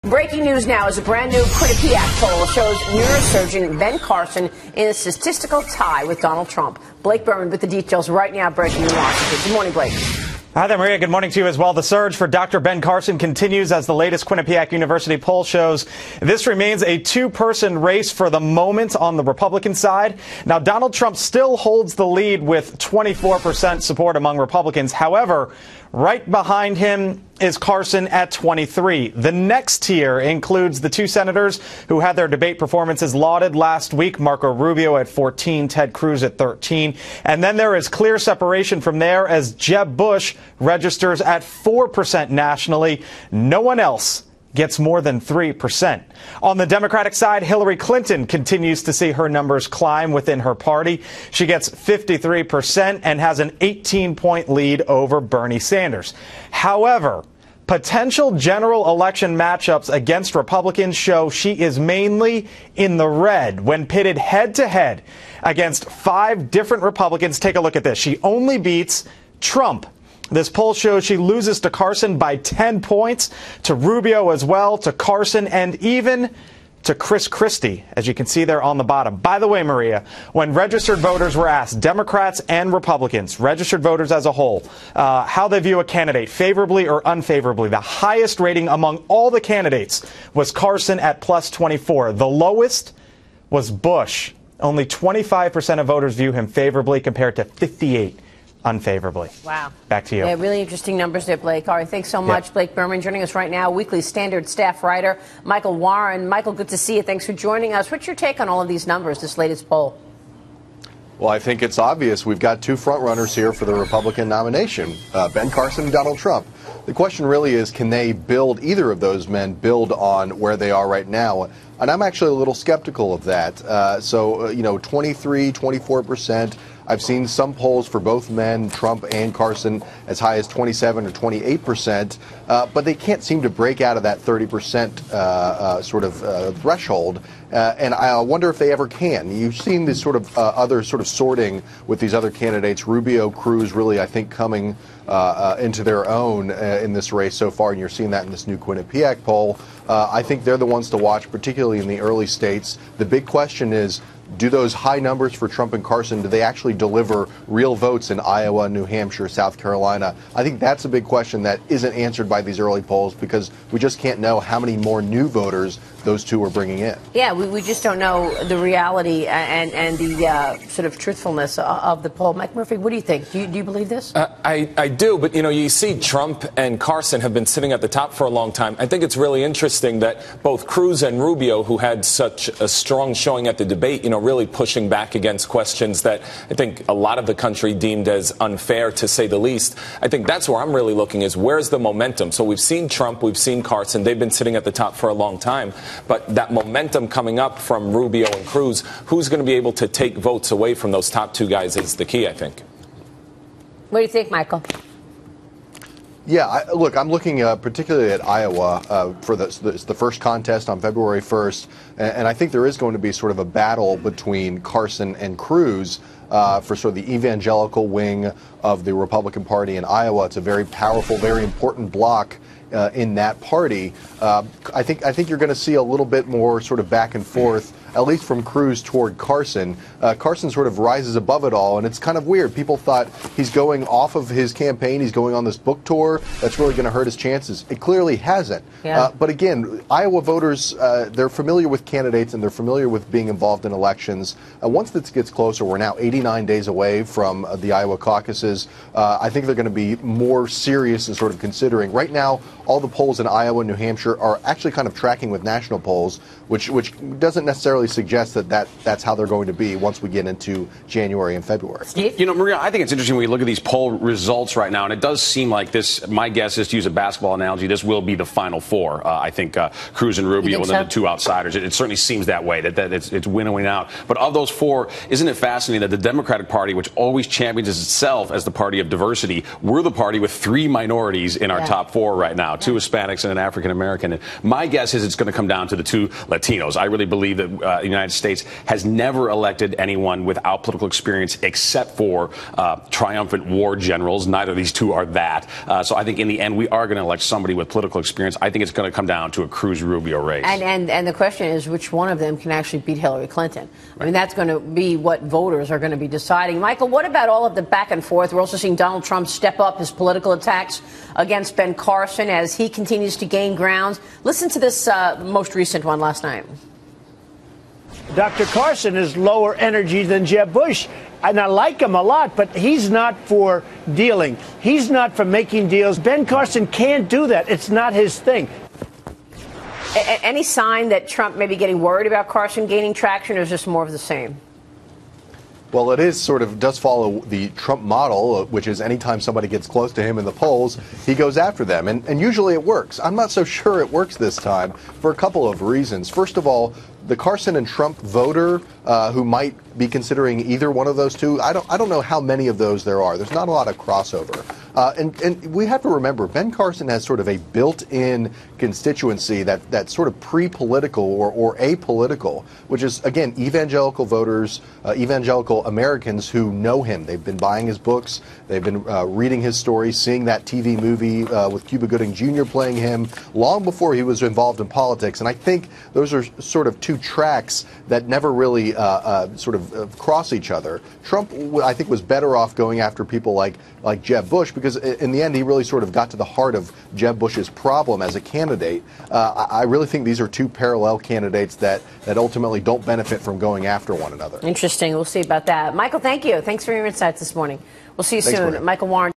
Breaking news now is a brand new Quinnipiac poll shows neurosurgeon Ben Carson in a statistical tie with Donald Trump. Blake Burman with the details right now, breaking in Washington. Good morning, Blake. Hi there, Maria. Good morning to you as well. The surge for Dr. Ben Carson continues as the latest Quinnipiac University poll shows. This remains a two-person race for the moment on the Republican side. Now, Donald Trump still holds the lead with 24% support among Republicans. However, right behind him is Carson at 23. The next tier includes the two senators who had their debate performances lauded last week, Marco Rubio at 14, Ted Cruz at 13. And then there is clear separation from there as Jeb Bush registers at 4% nationally. No one else gets more than 3%. On the Democratic side, Hillary Clinton continues to see her numbers climb within her party. She gets 53% and has an 18-point lead over Bernie Sanders. However, potential general election matchups against Republicans show she is mainly in the red when pitted head-to-head against 5 different Republicans. Take a look at this. She only beats Trump. This poll shows she loses to Carson by 10 points, to Rubio as well, to Carson, and even to Chris Christie, as you can see there on the bottom. By the way, Maria, when registered voters were asked, Democrats and Republicans, registered voters as a whole, how they view a candidate, favorably or unfavorably, the highest rating among all the candidates was Carson at plus 24. The lowest was Bush. Only 25% of voters view him favorably compared to 58 unfavorably. Wow. Back to you. Yeah, really interesting numbers there, Blake. All right, thanks so much. Yep. Blake Burman joining us right now, Weekly Standard staff writer Michael Warren. Michael, good to see you. Thanks for joining us. What's your take on all of these numbers, this latest poll? Well, I think it's obvious. We've got two frontrunners here for the Republican nomination, Ben Carson and Donald Trump. The question really is, can they build, either of those men, build on where they are right now? And I'm actually a little skeptical of that. 23, 24%. I've seen some polls for both men, Trump and Carson, as high as 27 or 28%, but they can't seem to break out of that 30% threshold. And I wonder if they ever can. You've seen this sort of other sort of sorting with these other candidates. Rubio, Cruz, really, I think, coming into their own in this race so far, and you're seeing that in this new Quinnipiac poll. I think they're the ones to watch, particularly in the early states. The big question is, do those high numbers for Trump and Carson, do they actually deliver real votes in Iowa, New Hampshire, South Carolina? I think that's a big question that isn't answered by these early polls because we just can't know how many more new voters those two are bringing in. Yeah, we just don't know the reality and the sort of truthfulness of the poll. McMurphy, what do you think? Do you believe this? I do, but, you see Trump and Carson have been sitting at the top for a long time. I think it's really interesting that both Cruz and Rubio, who had such a strong showing at the debate, really pushing back against questions that I think a lot of the country deemed as unfair, to say the least. I think that's where I'm really looking is where's the momentum? So we've seen Trump, we've seen Carson. They've been sitting at the top for a long time. But that momentum coming up from Rubio and Cruz, who's going to be able to take votes away from those top two guys is the key, I think. What do you think, Michael? Yeah, look, I'm looking particularly at Iowa for the first contest on February 1st, and I think there is going to be sort of a battle between Carson and Cruz for sort of the evangelical wing of the Republican Party in Iowa. It's a very powerful, very important bloc in that party. I think you're going to see a little bit more sort of back and forth, at least from Cruz toward Carson. Carson sort of rises above it all, and it's kind of weird. People thought he's going off of his campaign, he's going on this book tour, that's really going to hurt his chances. It clearly hasn't. Yeah. But again, Iowa voters, they're familiar with candidates and they're familiar with being involved in elections. Once this gets closer, we're now 89 days away from the Iowa caucuses. I think they're going to be more serious in sort of considering. Right now, all the polls in Iowa and New Hampshire are actually kind of tracking with national polls, which doesn't necessarily suggest that's how they're going to be once we get into January and February. Steve? Maria, I think it's interesting when you look at these poll results right now, and it does seem like this, my guess is, to use a basketball analogy, this will be the Final Four. I think Cruz and Rubio and then the two outsiders. It certainly seems that way, that it's winnowing out. But of those four, isn't it fascinating that the Democratic Party, which always champions itself as the party of diversity, we're the party with 3 minorities in our top 4 right now, 2 Hispanics and an African American. And my guess is it's going to come down to the 2 Latinos. I really believe that the United States has never elected anyone without political experience except for triumphant war generals. Neither of these two are that. So I think in the end we are going to elect somebody with political experience. I think it's going to come down to a Cruz-Rubio race. And the question is which one of them can actually beat Hillary Clinton. I mean, that's going to be what voters are going to be deciding. Michael, what about all of the back and forth? We're also seeing Donald Trump step up his political attacks against Ben Carson as he continues to gain ground. Listen to this most recent one last night. Dr. Carson is lower energy than Jeb Bush, and I like him a lot, but he's not for dealing. He's not for making deals. Ben Carson can't do that. It's not his thing. Any sign that Trump may be getting worried about Carson gaining traction, or is this more of the same? Well, it is does follow the Trump model, which is anytime somebody gets close to him in the polls, he goes after them. And usually it works. I'm not so sure it works this time for a couple of reasons. First of all, the Carson and Trump voter who might be considering either one of those two, I don't know how many of those there are. There's not a lot of crossover. And we have to remember, Ben Carson has sort of a built-in constituency that's sort of pre-political or apolitical, which is, again, evangelical voters, evangelical Americans who know him. They've been buying his books. They've been reading his stories, seeing that TV movie with Cuba Gooding Jr. playing him long before he was involved in politics. And I think those are sort of two tracks that never really cross each other. Trump, I think, was better off going after people like Jeb Bush, because in the end he really sort of got to the heart of Jeb Bush's problem as a candidate. I really think these are two parallel candidates that ultimately don't benefit from going after one another. Interesting. We'll see about that. Michael, thank you. Thanks for your insights this morning. We'll see you soon. Maria. Michael Warren.